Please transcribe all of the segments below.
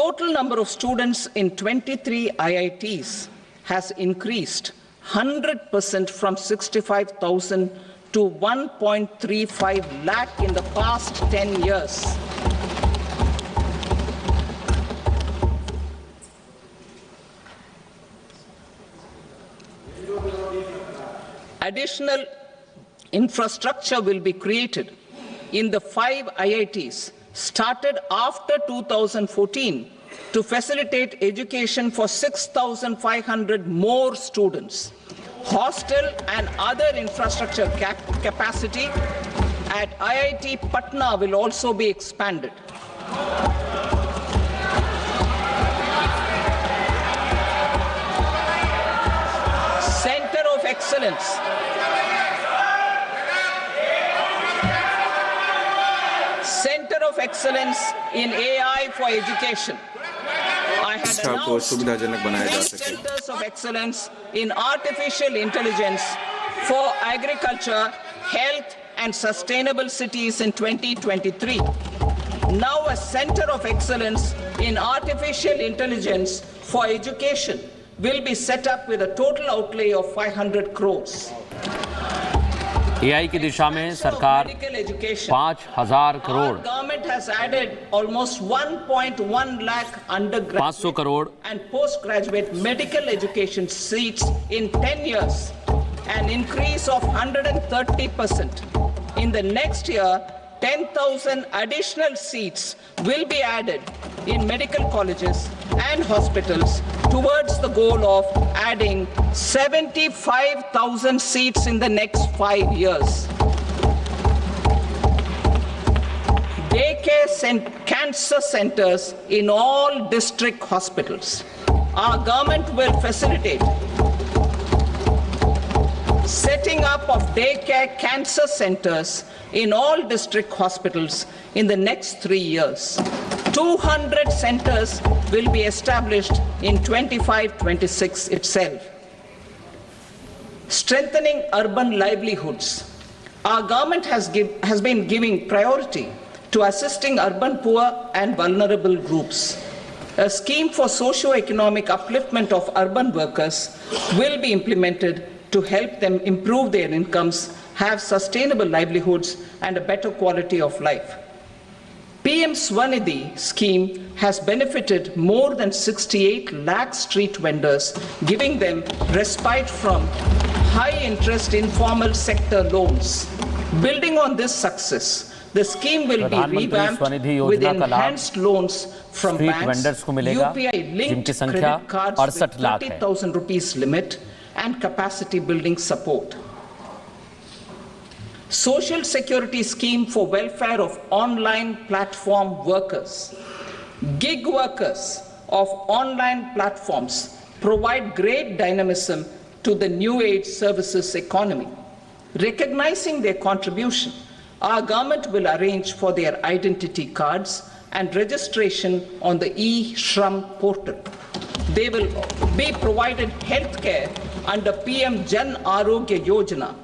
total number of students in 23 IITs has increased 100% from 65,000 to 1.35 lakh in the past 10 years. Additional infrastructure will be created in the 5 IITs started after 2014 to facilitate education for 6,500 more students. Hostel and other infrastructure capacity at IIT Patna will also be expanded. Center of Excellence. Center of Excellence in AI for Education. I had announced 10 centers of excellence in artificial intelligence for agriculture, health, and sustainable cities in 2023. Now a center of excellence in artificial intelligence for education will be set up with a total outlay of 500 crores. AI की दिशा में सरकार 5,000 crore Government has added almost 1.1 lakh undergraduate 500 crore and postgraduate medical education seats in 10 years, an increase of 130%. In the next year, 10,000 additional seats will be added in medical colleges and hospitals towards the goal of adding 75,000 seats in the next 5 years. Daycare cancer centers in all district hospitals. Our government will facilitate setting up of daycare cancer centers in all district hospitals in the next 3 years. 200 centers will be established in 25-26 itself. Strengthening urban livelihoods. Our government has been giving priority to assisting urban poor and vulnerable groups. A scheme for socio-economic upliftment of urban workers will be implemented to help them improve their incomes, have sustainable livelihoods, and a better quality of life. PM Swanidhi scheme has benefited more than 68 lakh street vendors, giving them respite from high-interest informal sector loans. Building on this success, the scheme will be revamped with enhanced loans from banks, UPI-linked credit cards with 30,000 rupees limit, and capacity building support. Social Security Scheme for welfare of online platform workers. Gig workers of online platforms provide great dynamism to the new age services economy. Recognizing their contribution, our government will arrange for their identity cards and registration on the e-Shram portal. They will be provided health care under PM Jan Arogya Yojana.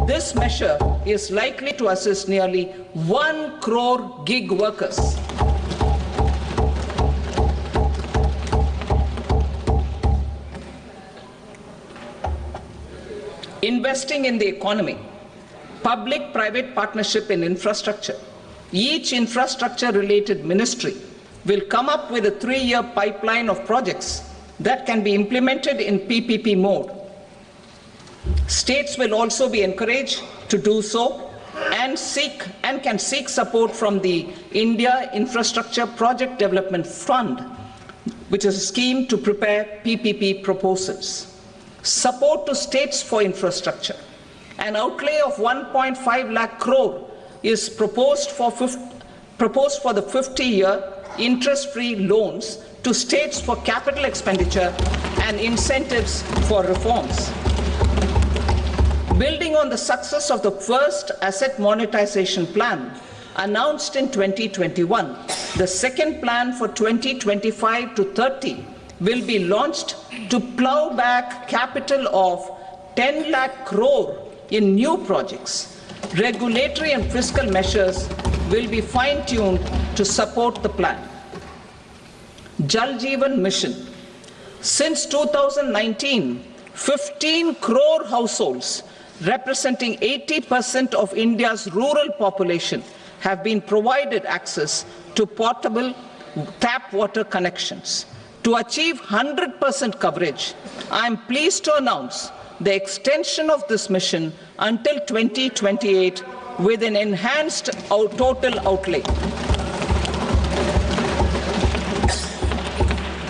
This measure is likely to assist nearly 1 crore gig workers. Investing in the economy. Public-private partnership in infrastructure. Each infrastructure-related ministry will come up with a 3-year pipeline of projects that can be implemented in PPP mode. States will also be encouraged to do so and can seek support from the India Infrastructure Project Development Fund, which is a scheme to prepare PPP proposals. Support to states for infrastructure. An outlay of 1.5 lakh crore is proposed for the 50-year interest-free loans to states for capital expenditure and incentives for reforms. Building on the success of the first asset monetization plan announced in 2021, the second plan for 2025 to 30 will be launched to plow back capital of 10 lakh crore in new projects. Regulatory and fiscal measures will be fine-tuned to support the plan. Jal Jeevan Mission. Since 2019, 15 crore households representing 80% of India's rural population have been provided access to portable tap water connections. To achieve 100% coverage, I am pleased to announce the extension of this mission until 2028 with an enhanced total outlay.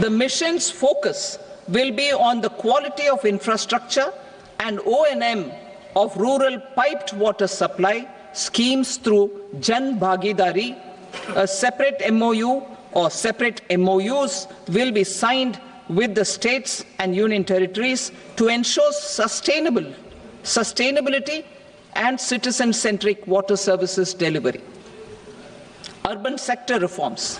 The mission's focus will be on the quality of infrastructure and O&M of rural piped water supply schemes through Jan Bhagidari. A separate MOU or separate MOUs will be signed with the states and union territories to ensure sustainability and citizen-centric water services delivery. Urban sector reforms.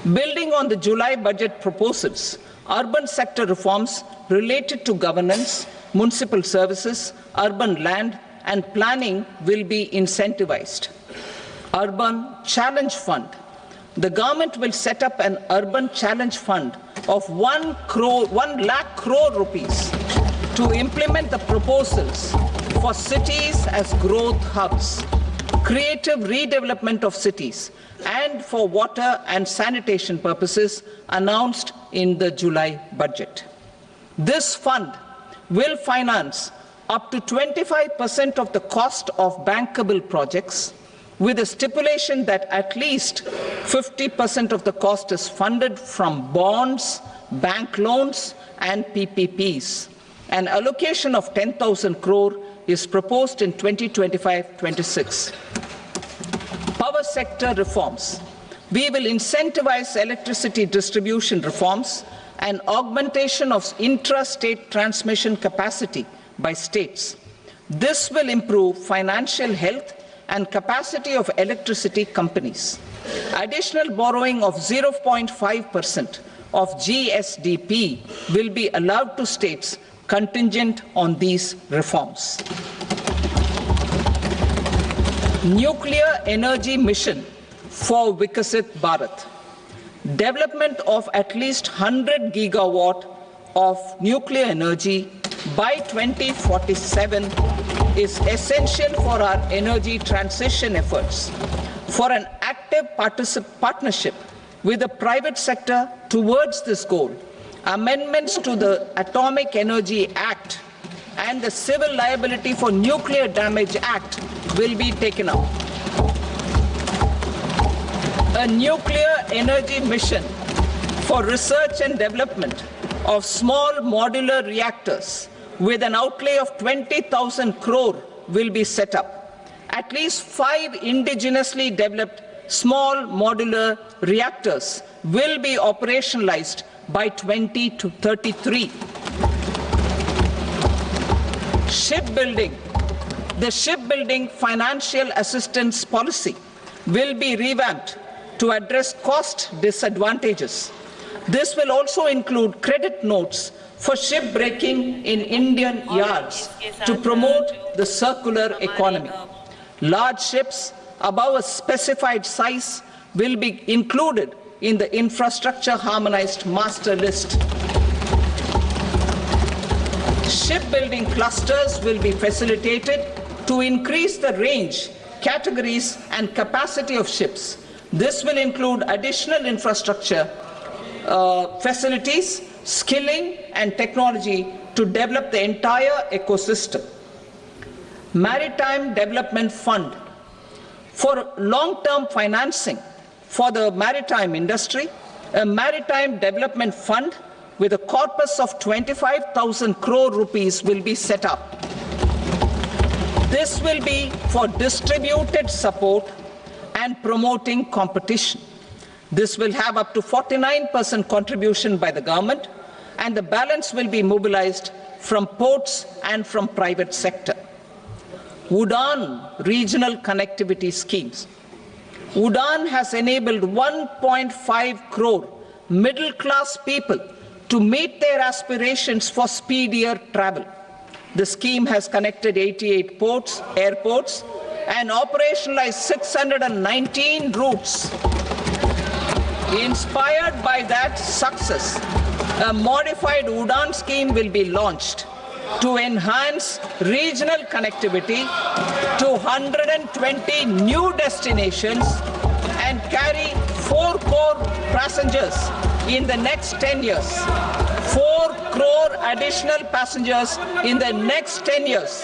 Building on the July budget proposals, urban sector reforms related to governance, municipal services, urban land and planning will be incentivized. Urban Challenge Fund. The government will set up an urban challenge fund of 1 lakh crore rupees to implement the proposals for cities as growth hubs, creative redevelopment of cities, and for water and sanitation purposes announced in the July budget. This fund will finance up to 25% of the cost of bankable projects, with a stipulation that at least 50% of the cost is funded from bonds, bank loans, and PPPs. An allocation of 10,000 crore is proposed in 2025-26. Power sector reforms. We will incentivize electricity distribution reforms and augmentation of intra-state transmission capacity by states. This will improve financial health and capacity of electricity companies. Additional borrowing of 0.5% of GSDP will be allowed to states contingent on these reforms. Nuclear energy mission for Vikasit Bharat. Development of at least 100 gigawatt of nuclear energy by 2047 is essential for our energy transition efforts. For an active partnership with the private sector towards this goal, amendments to the Atomic Energy Act and the Civil Liability for Nuclear Damage Act will be taken up. A nuclear energy mission for research and development of small modular reactors with an outlay of 20,000 crore will be set up. At least 5 indigenously developed small modular reactors will be operationalized by 2033. Shipbuilding. The shipbuilding financial assistance policy will be revamped to address cost disadvantages. This will also include credit notes for shipbreaking in Indian yards to promote the circular economy. Large ships above a specified size will be included in the infrastructure harmonized master list. Shipbuilding clusters will be facilitated to increase the range, categories and capacity of ships. This will include additional infrastructure, facilities, skilling and technology to develop the entire ecosystem. Maritime Development Fund. For long-term financing for the maritime industry, a Maritime Development Fund with a corpus of 25,000 crore rupees will be set up. This will be for distributed support and promoting competition. This will have up to 49% contribution by the government, and the balance will be mobilized from ports and from private sector. UDAN regional connectivity schemes. UDAN has enabled 1.5 crore middle-class people to meet their aspirations for speedier travel. The scheme has connected 88 airports, and operationalized 619 routes. Inspired by that success, a modified UDAN scheme will be launched to enhance regional connectivity to 120 new destinations and carry 4 crore passengers in the next 10 years. 4 crore additional passengers in the next 10 years.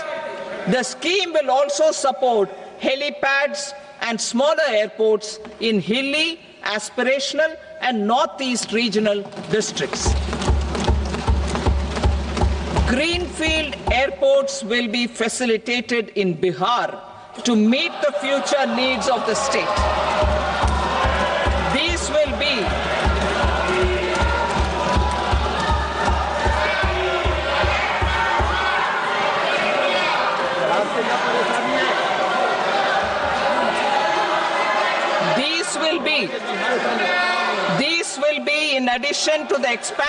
The scheme will also support helipads and smaller airports in hilly, aspirational and northeast regional districts. Greenfield airports will be facilitated in Bihar to meet the future needs of the state. These will be in addition to the expansion